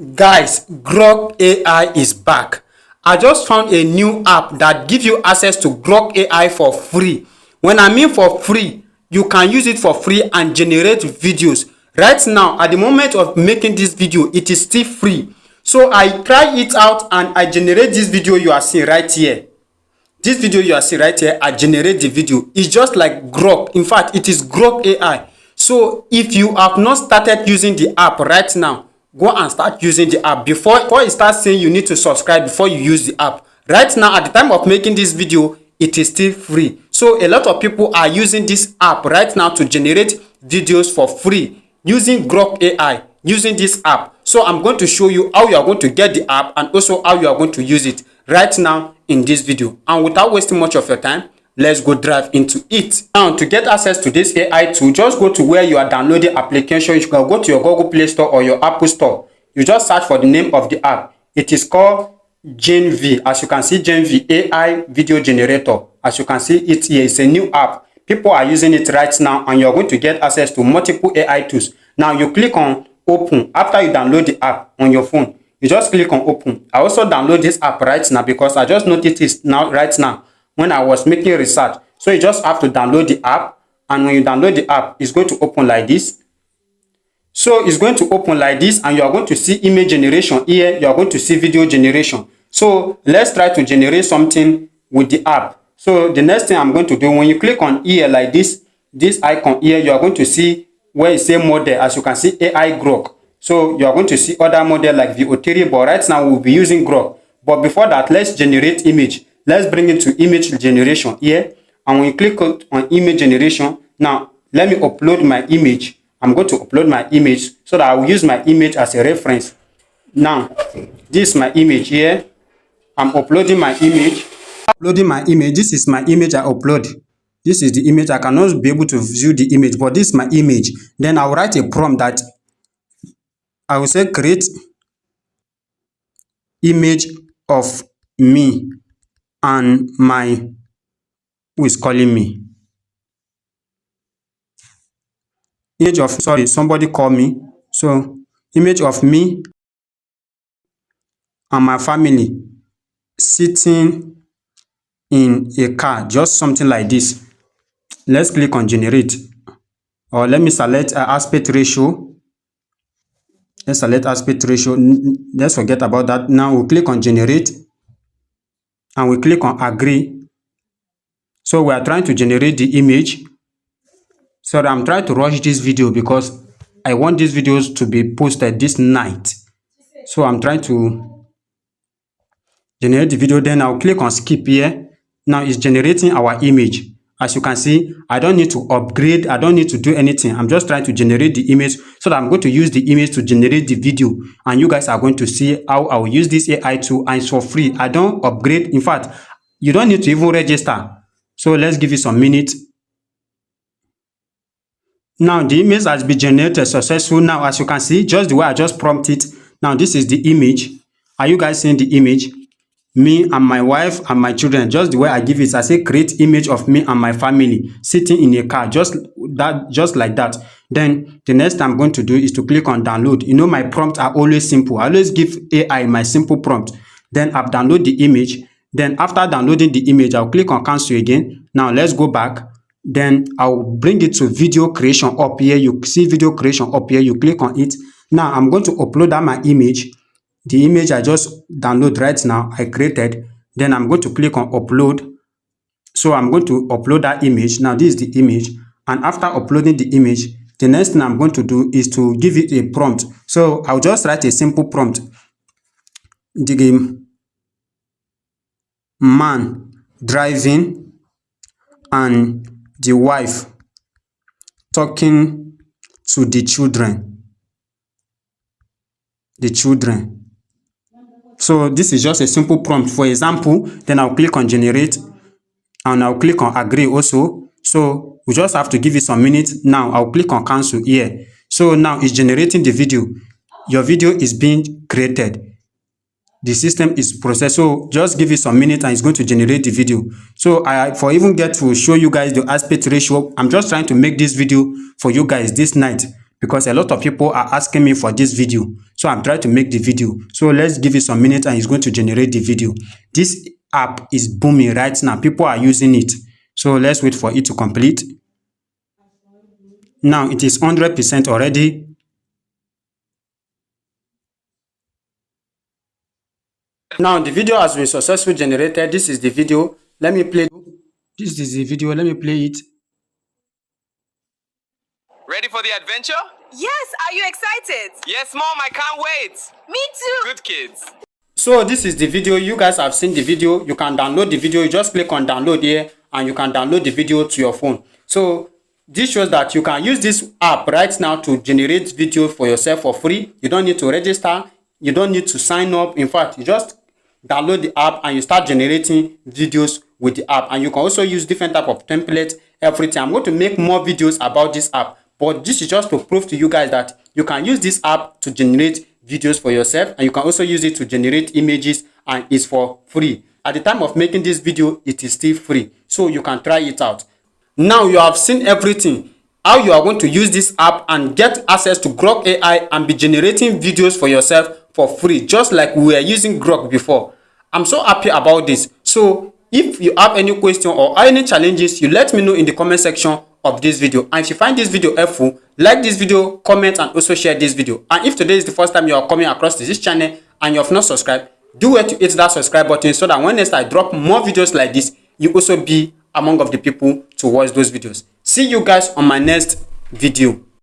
Guys, Grok AI is back. I just found a new app that gives you access to Grok AI for free. When I mean for free, you can use it for free and generate videos. Right now, at the moment of making this video, it is still free. So I try it out and I generate this video you are seeing right here. This video you are seeing right here, I generate the video. It's just like Grok. In fact, it is Grok AI. So if you have not started using the app right now, go and start using the app before you start saying you need to subscribe before you use the app. Right now, at the time of making this video, it is still free. So a lot of people are using this app right now to generate videos for free using Grok AI, using this app. So I'm going to show you how you are going to get the app and also how you are going to use it right now in this video. And without wasting much of your time, let's go dive into it. Now, to get access to this AI tool, just go to where you are downloading application. You can go to your Google Play Store or your Apple Store. You just search for the name of the app. It is called GenV. As you can see, GenV AI video generator. As you can see it here, it's a new app. People are using it right now and you're going to get access to multiple AI tools. Now you click on open after you download the app on your phone. You just click on open. I also download this app right now because I just noticed it right now when I was making research. So you just have to download the app, and when you download the app, it's going to open like this. So it's going to open like this and you are going to see image generation here. You are going to see video generation. So let's try to generate something with the app. So the next thing I'm going to do, when you click on here like this icon here, you are going to see where it says model. As you can see, AI Grok. So you are going to see other model like VO3, but right now we'll be using Grok. But before that, let's generate image. Let's bring it to image generation here. And when you click on image generation, now let me upload my image. I'm going to upload my image so that I will use my image as a reference. Now, this is my image here. I'm uploading my image. Uploading my image. This is my image I upload. This is the image. I cannot be able to view the image, but this is my image. Then I'll write a prompt that I will say create image of me and my who is calling me. Image of, sorry, somebody call me. So image of me and my family sitting in a car, just something like this. Let's click on generate, or let me select aspect ratio. Let's select aspect ratio. Let's forget about that. Now we'll click on generate and we click on agree. So we are trying to generate the image. Sorry, I'm trying to rush this video because I want these videos to be posted this night. So I'm trying to generate the video. Then I'll click on skip here. Now it's generating our image. As you can see, I don't need to upgrade. I don't need to do anything. I'm just trying to generate the image so that I'm going to use the image to generate the video. And you guys are going to see how I will use this AI tool, and it's for free. I don't upgrade. In fact, you don't need to even register. So let's give it some minutes. Now the image has been generated successful. Now, as you can see, just the way I just prompted. Now this is the image. Are you guys seeing the image? Me and my wife and my children, just the way I give it. I say create image of me and my family sitting in a car, just like that. Then the next I'm going to do is to click on download. You know, my prompts are always simple. I always give AI my simple prompt. Then I've downloaded the image. Then after downloading the image, I'll click on cancel again. Now let's go back. Then I'll bring it to video creation up here. You see video creation up here. You click on it. Now I'm going to upload that my image. The image I just download right now, I created. Then I'm going to click on upload. So I'm going to upload that image. Now this is the image. And after uploading the image, the next thing I'm going to do is to give it a prompt. So I'll just write a simple prompt. The man driving and the wife talking to the children. So this is just a simple prompt. For example, then I'll click on generate and I'll click on agree also. So we just have to give it some minutes. Now I'll click on cancel here. So now it's generating the video. Your video is being created. The system is processed. So just give it some minutes and it's going to generate the video. So for even get to show you guys the aspect ratio, I'm just trying to make this video for you guys this night because a lot of people are asking me for this video. So I'm trying to make the video. So let's give it some minutes and it's going to generate the video. This app is booming right now. People are using it. So let's wait for it to complete. Now it is 100% already. Now the video has been successfully generated. This is the video. Let me play. This is the video. Let me play it. Ready for the adventure? Yes, are you excited? Yes, Mom, I can't wait. Me too. Good kids. So this is the video. You guys have seen the video. You can download the video. You just click on download here and you can download the video to your phone. So this shows that you can use this app right now to generate video for yourself for free. You don't need to register. You don't need to sign up. In fact, you just download the app and you start generating videos with the app. And you can also use different type of templates, everything. I'm going to make more videos about this app, but this is just to prove to you guys that you can use this app to generate videos for yourself, and you can also use it to generate images, and it's for free. At the time of making this video, it is still free, so you can try it out. Now you have seen everything, how you are going to use this app and get access to Grok AI and be generating videos for yourself for free, just like we were using Grok before. I'm so happy about this. So if you have any question or any challenges, you let me know in the comment section of this video. And if you find this video helpful, like this video, comment, and also share this video. And if today is the first time you are coming across to this channel and you have not subscribed, do it to hit that subscribe button so that when next I drop more videos like this, you also be among of the people to watch those videos. See you guys on my next video.